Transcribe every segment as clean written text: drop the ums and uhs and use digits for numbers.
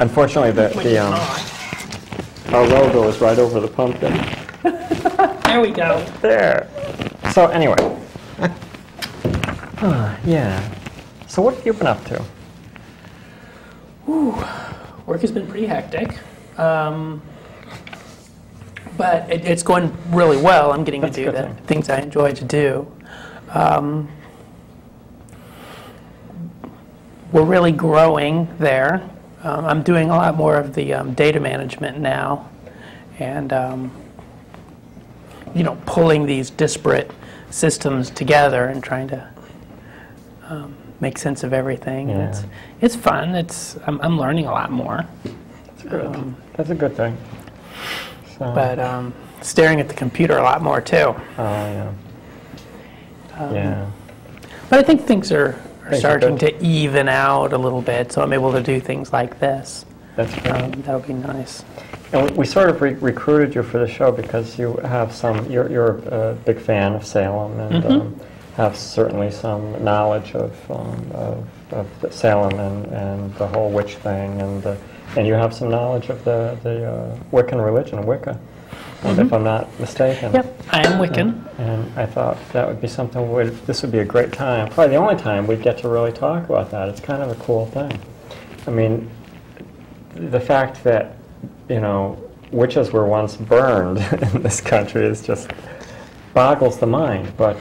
Unfortunately, our logo is right over the pumpkin. There we go. There. So anyway. Yeah. So what have you been up to? Ooh, work has been pretty hectic. But it's going really well. I'm getting to do the things I enjoy to do. We're really growing there. I'm doing a lot more of the data management now, and pulling these disparate systems together and trying to make sense of everything. Yeah. It's fun. I'm learning a lot more. That's good. That's a good thing. So. But staring at the computer a lot more too. Oh yeah. Yeah. But I think things are starting to even out a little bit, so I'm able to do things like this. That's great. That would be nice. And we sort of recruited you for the show because you have you're a big fan of Salem and have certainly some knowledge of Salem and the whole witch thing, and you have some knowledge of the Wiccan religion, Wicca, if I'm not mistaken. Yep, I am Wiccan. And I thought that would be something, this would be a great time, probably the only time we'd get to really talk about that. It's kind of a cool thing. I mean, the fact that, witches were once burned in this country is just boggles the mind. But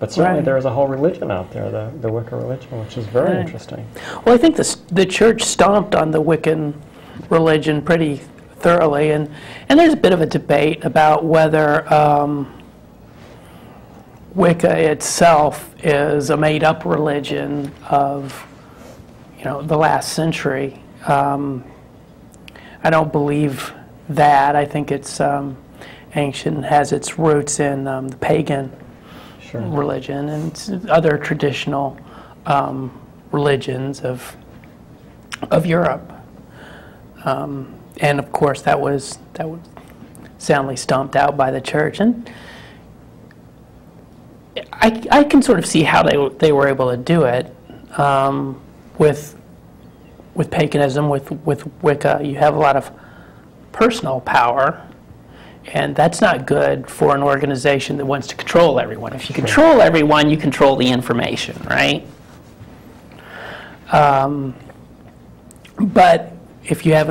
certainly there is a whole religion out there, the Wicca religion, which is very interesting. Well, I think the church stomped on the Wiccan religion pretty thoroughly, and there's a bit of a debate about whether Wicca itself is a made-up religion of, the last century. I don't believe that. I think it's ancient and has its roots in the pagan religion and other traditional religions of Europe. And of course, that was soundly stomped out by the church. And I can sort of see how they were able to do it with paganism, with Wicca. You have a lot of personal power, and that's not good for an organization that wants to control everyone. If you control everyone, you control the information, right? But if you have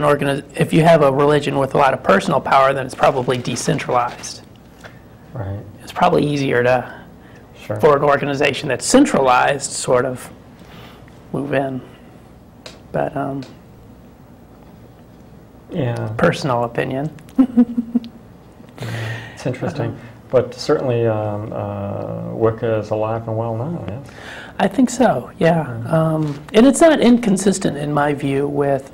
if you have a religion with a lot of personal power, then it's probably decentralized. Right. It's probably easier for an organization that's centralized sort of move in. But personal opinion. It's interesting. But certainly Wicca is alive and well now, yes? I think so, yeah. And it's not inconsistent, in my view, with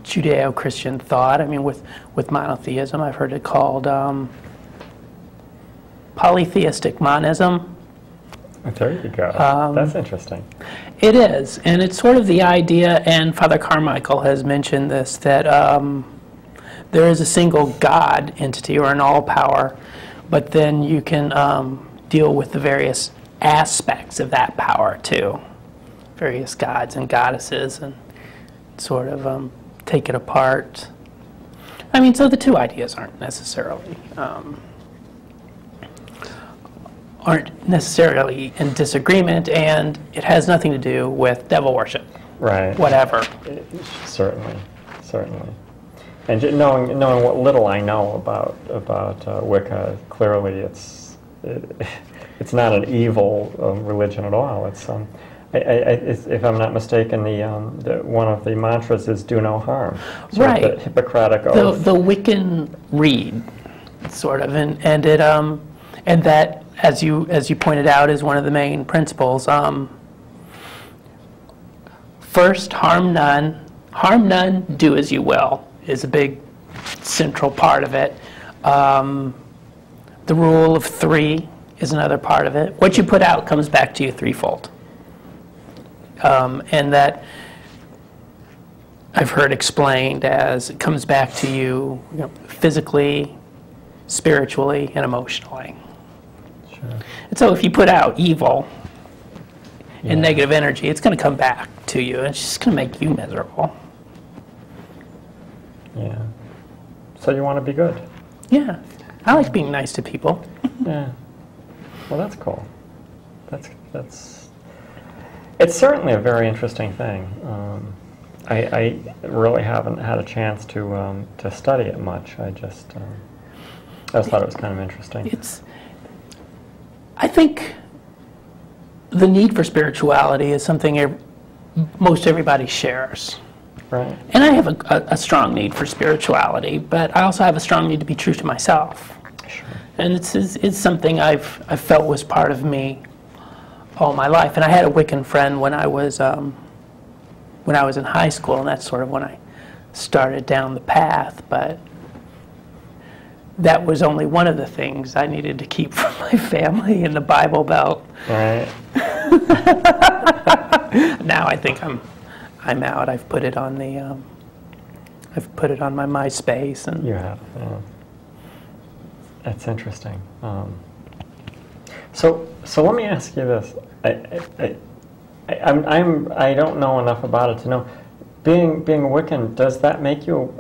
Judeo-Christian thought. I mean, with monotheism, I've heard it called polytheistic monism. There you go. That's interesting. It is, and it's sort of the idea, and Father Carmichael has mentioned this, that there is a single God entity or an all-power, but then you can deal with the various aspects of that power too, various gods and goddesses, and sort of take it apart. I mean, so the two ideas aren't necessarily in disagreement, and it has nothing to do with devil worship. Right. Whatever. Certainly. And knowing what little I know about Wicca, clearly it's not an evil religion at all. It's if I'm not mistaken, one of the mantras is "do no harm." Right. The Hippocratic oath. The Wiccan Rede, sort of, and it and that, as you pointed out, is one of the main principles. First, harm none, do as you will, is a big central part of it. The rule of three is another part of it. What you put out comes back to you threefold. And that I've heard explained as it comes back to you, physically, spiritually, and emotionally. Sure. And so if you put out evil, and negative energy, it's going to come back to you, and it's just going to make you miserable. Yeah. So you want to be good. Yeah. I like being nice to people. Yeah. Well, that's cool. It's certainly a very interesting thing. I really haven't had a chance to study it much. I just thought it was kind of interesting. I think the need for spirituality is something most everybody shares. Right. And I have a strong need for spirituality, but I also have a strong need to be true to myself. Sure. And it's something I've felt was part of me all my life. And I had a Wiccan friend when I was in high school, and that's sort of when I started down the path. But that was only one of the things I needed to keep from my family in the Bible Belt. Right. Now I think I'm out. I've put it on the I've put it on my MySpace, and You have. Yeah. That's interesting. So let me ask you this. I don't know enough about it to know. Being a Wiccan, does that make you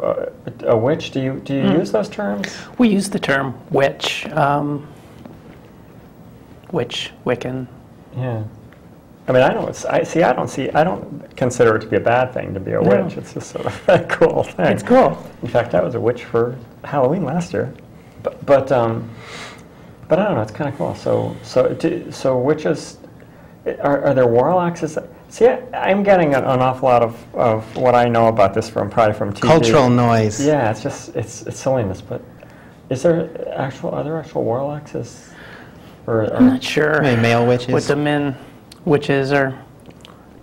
a witch? Do you use those terms? we use the term witch, Wiccan. Yeah. I mean, I don't consider it to be a bad thing to be a No. witch. It's just sort of a cool thing. It's cool. In fact, I was a witch for Halloween last year. But I don't know. It's kind of cool. So witches, are there warlocks? See, I'm getting an awful lot of what I know about this probably from TV. Cultural noise. Yeah, it's just it's silliness. But are there actual warlocks? I'm not sure Maybe male witches. what the men witches are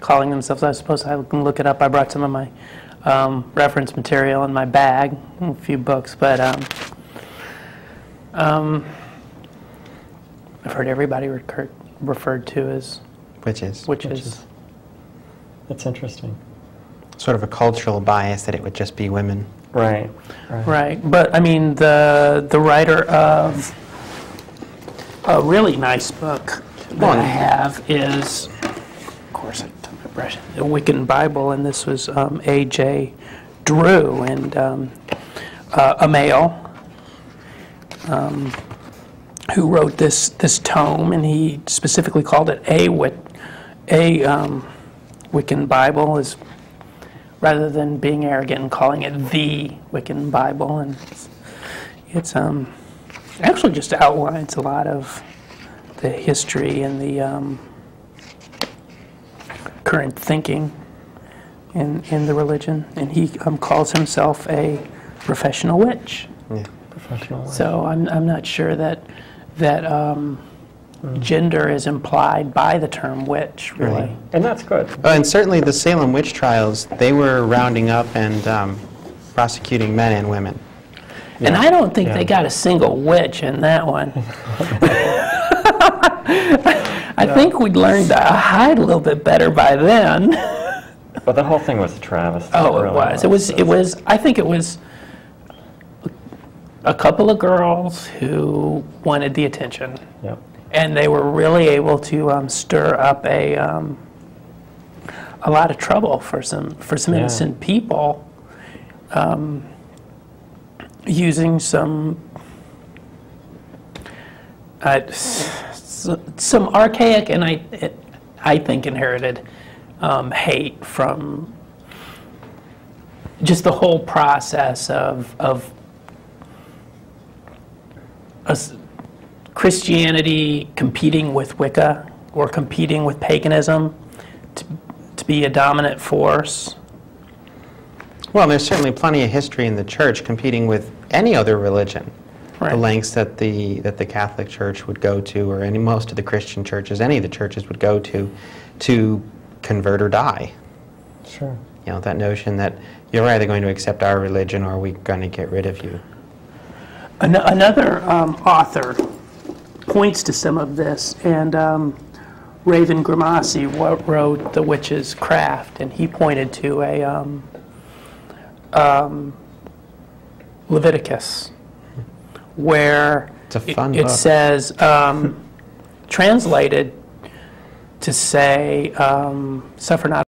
calling themselves. I suppose I can look it up. I brought some of my reference material in my bag, a few books, but I've heard everybody referred to as Witches. witches. That's interesting. Sort of a cultural bias that it would just be women. Right. Right, but I mean the writer of a really nice book that I have is, of course, I took my brush, the Wiccan Bible, and this was A.J. Drew, and a male who wrote this tome, and he specifically called it a Wiccan Bible, is rather than being arrogant and calling it the Wiccan Bible, and it's actually just outlines a lot of the history and the current thinking in the religion, and he calls himself a professional witch. Yeah. Professional witch. So I'm not sure that gender is implied by the term witch, really. Right. And that's good. And certainly the Salem witch trials, they were rounding up and prosecuting men and women. And I don't think Yeah. they got a single witch in that one. I think we'd learned to hide a little bit better by then. But the whole thing was a travesty. Oh, it really was. It was. I think it was a couple of girls who wanted the attention, Yep. and they were really able to stir up a lot of trouble for some Yeah. innocent people, using some archaic and I think inherited hate from just the whole process of Christianity competing with Wicca or competing with paganism to be a dominant force. Well, there's certainly plenty of history in the church competing with any other religion. Right. The lengths that the Catholic Church would go to, or most of the Christian churches, any of the churches would go to convert or die. Sure. You know, that notion that you're either going to accept our religion or we're going to get rid of you. Another author points to some of this, and Raven Grimassi wrote The Witch's Craft, and he pointed to a Leviticus, where It's a fun it book. says, translated to say, suffer not